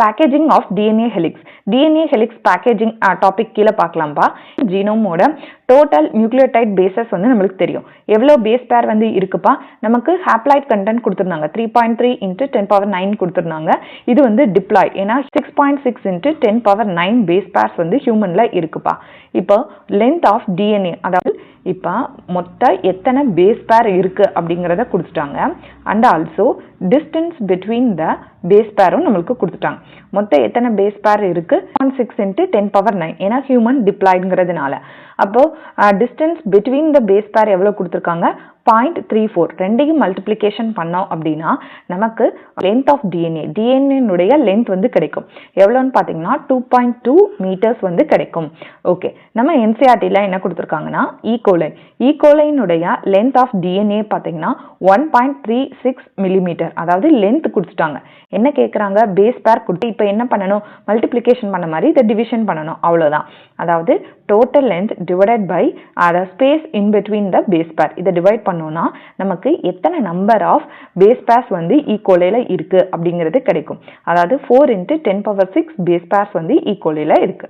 Packaging of DNA helix. DNA helix packaging topic கீழே பார்க்கலாம்ப்பா. ஜீனோமோட டோட்டல் நியூக்ளியோடைட் பேசஸ் வந்து நம்மளுக்கு தெரியும். எவ்வளோ பேஸ் பேர் வந்து இருக்குப்பா, நமக்கு ஹாப்ளாய்ட் கண்டென்ட் கொடுத்துருந்தாங்க 3.3 × 10⁹ கொடுத்துருந்தாங்க. இது வந்து டிப்ளாய், ஏன்னா 6.6 × 10⁹ பேஸ் பேர்ஸ் வந்து ஹியூமன்ல இருக்குப்பா. இப்போ லென்த் ஆஃப் டிஎன்ஏ, அதாவது இப்போ மொத்த எத்தனை பேஸ் பேர் இருக்கு அப்படிங்கிறத கொடுத்துட்டாங்க. And also distance between the base பேரும் நம்மளுக்கு கொடுத்துட்டாங்க. மொத்தம் எத்தனை பேஸ் பேர் இருக்கு, 6 × 10⁹, ஏன்னா ஹியூமன் டிப்ளாய்ங்கிறதுனால. அப்போ டிஸ்டன்ஸ் பிட்வீன் த பேஸ் பேர் எவ்வளவு கொடுத்துருக்காங்க, 0.34. ரெண்டையும் மல்டிப்ளிகேஷன் பண்ணோம் அப்படின்னா நமக்கு லென்த் ஆஃப் டிஎன்ஏனுடைய லென்த் வந்து கிடைக்கும். எவ்வளோன்னு பார்த்தீங்கன்னா 2.2 மீட்டர்ஸ் வந்து கிடைக்கும். ஓகே, நம்ம என்சிஆர்டியில் என்ன கொடுத்துருக்காங்கன்னா ஈகோலைனுடைய லென்த் ஆஃப் டிஎன்ஏ பார்த்தீங்கன்னா 1.36 மில்லிமீட்டர், அதாவது லென்த் கொடுத்துட்டாங்க. என்ன கேட்குறாங்க, பேஸ் பேர் கொடுத்து இப்போ என்ன பண்ணணும், மல்டிப்ளிகேஷன் பண்ண மாதிரி இதை டிவிஷன் பண்ணணும், அவ்வளோதான். அதாவது total length divided by space in between the base pair, இதை டிவைட் பண்ணோம்னா நமக்கு எத்தனை நம்பர் ஆஃப் பேஸ் பேர்ஸ் வந்து ஈகோலையில் இருக்கு அப்படிங்கிறது கிடைக்கும். அதாவது 4 × 10⁶ பேஸ் பேர்ஸ் வந்து ஈகோலையில் இருக்கு.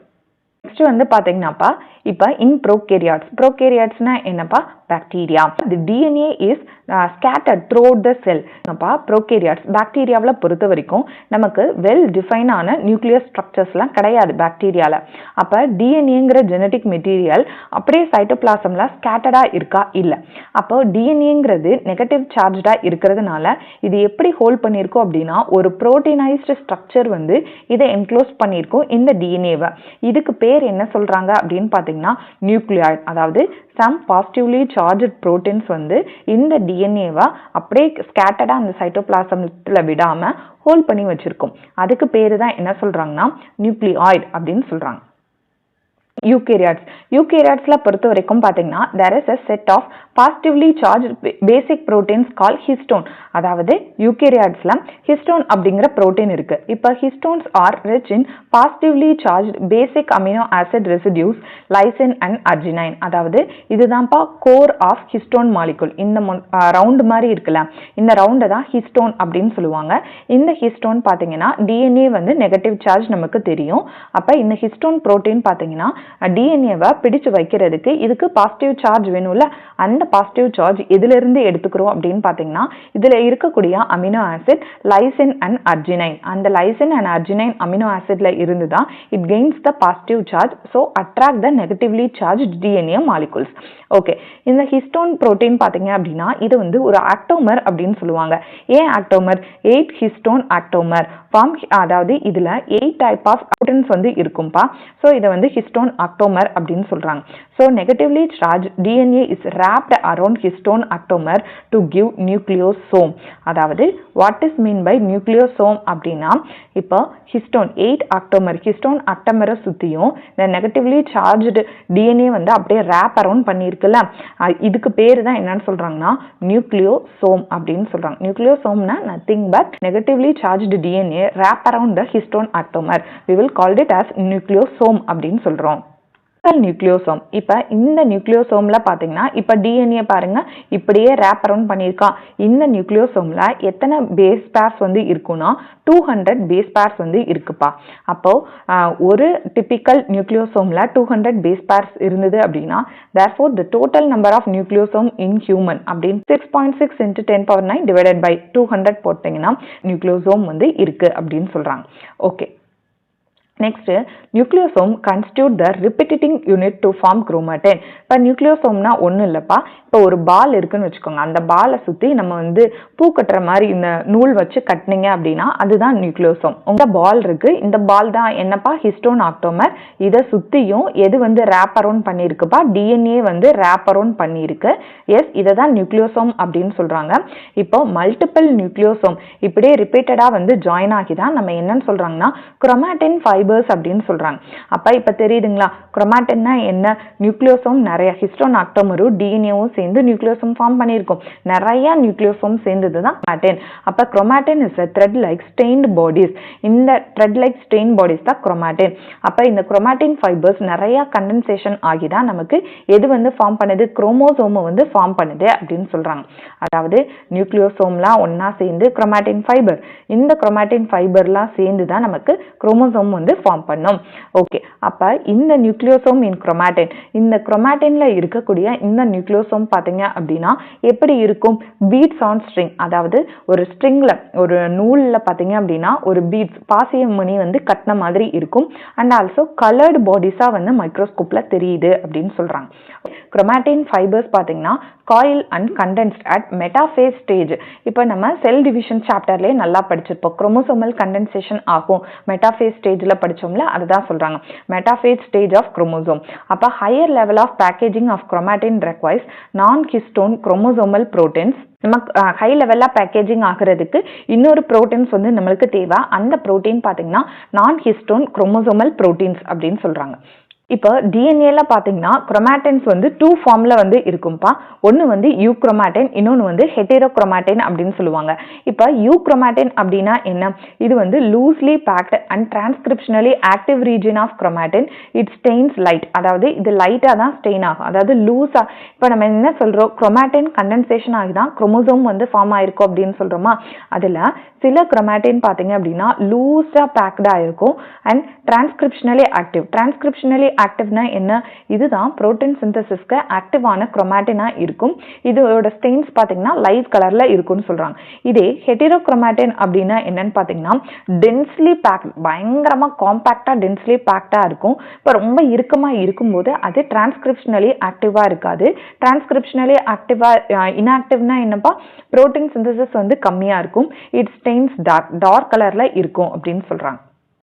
நெக்ஸ்ட் வந்து பார்த்தீங்கன்னாப்பா, இப்போ இன் ப்ரோகேரியாட்ஸ்னா என்னப்பா, bacteria. The DNA is scattered through the cell. Prokaryotes பாக்டீரியாவில் பொறுத்த வரைக்கும் நமக்கு வெல் டிஃபைனான நியூக்ளியர் ஸ்ட்ரக்சர்ஸ்லாம் கிடையாது பாக்டீரியாவில். அப்போ டிஎன்ஏங்கிற ஜெனட்டிக் மெட்டீரியல் அப்படியே சைட்டோபிளாசம்ல ஸ்கேட்டர்டாக இருக்கா, இல்லை. அப்போ டிஎன்ஏங்கிறது நெகட்டிவ் சார்ஜாக இருக்கிறதுனால இது எப்படி ஹோல்ட் பண்ணியிருக்கோம் அப்படின்னா ஒரு ப்ரோட்டீனைஸ்டு ஸ்ட்ரக்சர் வந்து இதை என்க்ளோஸ் பண்ணியிருக்கோம் இந்த டிஎன்ஏவை. இதுக்கு பேர் என்ன சொல்றாங்க அப்படின்னு பார்த்தீங்கன்னா நியூக்ளியாய்ட். அதாவது சம் பாசிட்டிவ்லி சார்ஜ்ட் புரோட்டீன்ஸ் வந்து இந்த டிஎன்ஏவை அப்படியே ஸ்கேட்டர்டா அந்த சைட்டோபிளாசம்ல விடாம ஹோல்ட் பண்ணி வச்சிருக்கோம். அதுக்கு பேரு தான் என்ன சொல்றாங்கன்னா நியூக்ளியாய்ட் அப்படின்னு சொல்றாங்க. யூகேரியாட்ஸ்ல பொறுத்த வரைக்கும் பார்த்தீங்கன்னா there is a set of positively charged basic proteins called histone. அதாவது யூகேரியாட்ஸ்ல ஹிஸ்டோன் அப்படிங்கிற புரோட்டீன் இருக்கு. இப்போ histones are rich in positively charged basic amino acid residues lysine and arginine. அதாவது இதுதான்ப்பா கோர் ஆஃப் ஹிஸ்டோன் மாலிகுல். இந்த ரவுண்ட் மாதிரி இருக்குல்ல, இந்த ரவுண்டை தான் ஹிஸ்டோன் அப்படின்னு சொல்லுவாங்க. இந்த ஹிஸ்டோன் பார்த்தீங்கன்னா டிஎன்ஏ வந்து நெகட்டிவ் சார்ஜ் நமக்கு தெரியும். அப்போ இந்த ஹிஸ்டோன் புரோட்டீன் பார்த்தீங்கன்னா டிஎன்ஏவை பிடிச்சு வைக்கிறதுக்கு இதுக்கு பாசிட்டிவ் சார்ஜ் வேணும்ல, அந்த பாசிட்டிவ் சார்ஜ் எதுல இருந்து எடுத்துக்கிறோம் அப்படின்னு பார்த்தீங்கன்னா இதுல இருக்கக்கூடிய amino acid lysine and arginine. அந்த லைசின் அண்ட் அர்ஜினைன் அமினோ ஆசிட்ல இருந்து தான் it gains the positive charge, so attract the negatively charge DNA molecules. Okay, இந்த ஹிஸ்டோன் புரோட்டீன் பார்த்தீங்க அப்படின்னா இது வந்து ஒரு ஆக்டோமர் அப்படின்னு சொல்லுவாங்க. ஏன் ஆக்டோமர், 8 ஹிஸ்டோன் ஆக்டோமர் ஃபார்ம். அதாவது இதுல 8 டைப் ஆஃப் புரோட்டீன்ஸ் வந்து இருக்கும்பா. ஸோ இதை வந்து ஹிஸ்டோன் ஆக்டோமர் அப்படின்னு சொல்றாங்க. So negatively charge DNA is wrapped around histone atomer to give nucleosome. அதாவது what is mean by nucleosome அப்படின்னா இப்போ ஹிஸ்டோன் 8 ஆக்டோமர், ஹிஸ்டோன் ஆக்டோமரை சுற்றியும் இந்த நெகட்டிவ்லி சார்ஜ்டு டிஎன்ஏ வந்து அப்படியே ரேப் அரவுண்ட் பண்ணியிருக்குல்ல, இதுக்கு பேர் தான் என்னன்னு சொல்றாங்கன்னா நியூக்ளியோசோம் அப்படின்னு சொல்றாங்க. நியூக்ளியோசோம்னா nothing but negatively charged DNA wrap around the histone octamer. we will call it as nucleosome அப்படின்னு சொல்றோம். நியூக்ளியோசோம். இப்ப இந்த நியூக்ளியோசோம்ல பாத்தீங்கன்னா இப்ப டிஎன்ஏ பாருங்க இப்படியே ரேப் அரவுண்ட் பண்ணியிருக்கான். இந்த நியூக்ளியோசோம்ல எத்தனை பேஸ் பேர்ஸ் வந்து இருக்குன்னா 200 பேஸ் பேர்ஸ் வந்து இருக்குப்பா. அப்போ ஒரு டிபிக்கல் நியூக்ளியோசோம்ல 200 பேஸ் பேர்ஸ் இருந்தது அப்படின்னா therefore the total number of nucleosome in human அப்படின்னு 6.6 × 10⁹ divided by 200 போட்டீங்கன்னா நியூக்ளியோசோம் வந்து இருக்கு அப்படின்னு சொல்றாங்க. Okay, next nucleosome constitute the repeating unit to form chromatin. இப்போ நியூக்ளியோசோம்னா ஒன்றும் இல்லைப்பா, இப்போ ஒரு பால் இருக்குன்னு வச்சுக்கோங்க, அந்த பாலை சுற்றி நம்ம வந்து பூ கட்டுற மாதிரி இந்த நூல் வச்சு கட்டினீங்க அப்படின்னா அதுதான் நியூக்ளியோசோம். உங்கள் பால் இருக்கு, இந்த பால் தான் என்னப்பா ஹிஸ்டோன் ஆக்டோமர். இதை சுற்றியும் எது வந்து ரேப் அரவுண்ட் பண்ணியிருக்குப்பா, டிஎன்ஏ வந்து ரேப் அரவுண்ட் பண்ணியிருக்கு. எஸ், இதை தான் நியூக்ளியோசோம் அப்படின்னு சொல்கிறாங்க. இப்போ மல்டிபிள் நியூக்ளியோசோம் இப்படியே ரிப்பீட்டடாக வந்து ஜாயின் ஆகி தான் நம்ம என்னன்னு சொல்கிறாங்கன்னா குரோமாட்டின் ஃபைபர் ஃபைபர்ஸ் அப்படின்னு சொல்றாங்க. அப்ப இப்ப தெரியுதுங்களா, குரோமாட்டின்னா என்ன? நியூக்ளியோசோம் நிறைய ஹிஸ்டோன் ஆக்டோமரும் டிஎன்ஏவும் சேர்ந்து நியூக்ளியோசோம் ஃபார்ம் பண்ணியிருக்கோம். நிறைய நியூக்ளியோசோம் சேர்ந்தது தான் குரோமாட்டின். அப்ப chromatin is a thread like stained bodies. இந்த thread like stained bodies தான் குரோமாட்டின். அப்ப இந்த குரோமாட்டின் ஃபைபர்ஸ் நிறைய கண்டென்சேஷன் ஆகி தான் நமக்கு எது வந்து ஃபார்ம் பண்ணுது? குரோமோசோம் வந்து ஃபார்ம் பண்ணுது அப்படின்னு சொல்றாங்க. அதாவது நியூக்ளியோசோம்லாம் ஒன்னா சேர்ந்து குரோமாட்டின் ஃபைபர், இந்த குரோமாட்டின் ஃபைபர்லாம் சேர்ந்து தான் நமக்கு குரோமோசோம் வந்து ஃபார்ம் பண்ணும். ஓகே, அப்ப இந்த நியூக்ளியோசோம் இன் குரோமாட்டின், இந்த குரோமாட்டின்ல இருக்கக்கூடிய இந்த நியூக்ளியோசோம் பாத்தீங்க அப்படின்னா எப்படி இருக்கும்? பீட்ஸ் ஆன் ஸ்ட்ரிங், அதாவது ஒரு ஸ்ட்ரிங்ல ஒரு நூல்ல பாத்தீங்க அப்படின்னா ஒரு பீட்ஸ் பாசியமணி வந்து கட்டின மாதிரி இருக்கும். அண்ட் ஆல்சோ கலர்டு பாடிஸா வந்து மைக்ரோஸ்கோப்ல தெரியுது அப்படின்னு சொல்றாங்க. குரோமாட்டின் ஃபைபர்ஸ் பாத்தீங்கன்னா coil and condensed at metaphase stage. இப்போ நம்ம செல் டிவிஷன் சாப்டர்லயே நல்லா படிச்சிருப்போம். குரோமோசோமல் கண்டென்சேஷன் ஆகும் மெட்டாஃபேஸ் ஸ்டேஜ்ல படிச்சோம்ல, அதுதான் சொல்றாங்க மெட்டாஃபேஸ் ஸ்டேஜ் ஆஃப் குரோமோசோம். அப்ப higher level of packaging of chromatin requires non histone chromosomal proteins. நமக்கு ஹை லெவல்ல பேக்கேஜிங் ஆகிறதுக்கு இன்னொரு புரோட்டீன்ஸ் வந்து நம்மளுக்கு தேவை. அந்த புரோட்டீன் பாத்தீங்கன்னா நான் ஹிஸ்டோன் குரோமோசோமல் புரோட்டீன்ஸ் அப்படின்னு சொல்றாங்க. இப்போ டிஎன்ஏல பாத்தீங்கன்னா குரோமாட்டின்ஸ் வந்து 2 ஃபார்ம்ல வந்து இருக்கும்பா. ஒன்னு வந்து யூக்ரோமாட்டின், இன்னொன்னு வந்து ஹெட்டெரோக்ரோமாட்டின் அப்படின்னு சொல்லுவாங்க. இப்போ யூக்ரோமாட்டின் அப்படின்னா என்ன? இது வந்து loosely packed and transcriptionally active region of chromatin. It stains light, அதாவது இது லைட்டா தான் ஸ்டெயின் ஆகும், அதாவது லூஸா. இப்போ நம்ம என்ன சொல்றோம்? குரோமாட்டின் கண்டென்சேஷன் ஆகி தான் குரோமோசோம் வந்து ஃபார்ம் ஆயிருக்கும் அப்படின்னு சொல்றோமா? அதுல சில குரோமாட்டின் பாத்தீங்க அப்படின்னா லூஸா பேக்டா இருக்கும் அண்ட் டிரான்ஸ்கிரிப்ஷனலி ஆக்டிவ். டிரான்ஸ்கிரிப்ஷனலி ஆக்டிவ்னா என்ன? இதுதான் புரோட்டீன் சிந்தசிஸ்க்கு ஆக்டிவான குரோமாட்டினா இருக்கும். இதோட ஸ்டெயின்ஸ் பாத்தீங்கன்னா லைட் கலர்ல இருக்கும்னு சொல்றாங்க. இதே ஹெட்டெரோக்ரோமாட்டின் அப்படின்னா என்னன்னு பாத்தீங்கன்னா டென்ஸ்லி பேக்ட், பயங்கரமா காம்பாக்டா டென்ஸ்லி பேக்டா இருக்கும். இப்போ ரொம்ப இறுக்கமா இருக்கும்போது அது டிரான்ஸ்கிரிப்ஷனலி ஆக்டிவா இருக்காது. டிரான்ஸ்கிரிப்ஷனலி ஆக்டிவா இன்ஆக்டிவ்னா என்னப்பா? புரோட்டீன் சிந்தசிஸ் வந்து கம்மியா இருக்கும். இட் ஸ்டெயின்ஸ் டார்க் கலர்ல இருக்கும் அப்படின்னு சொல்றாங்க.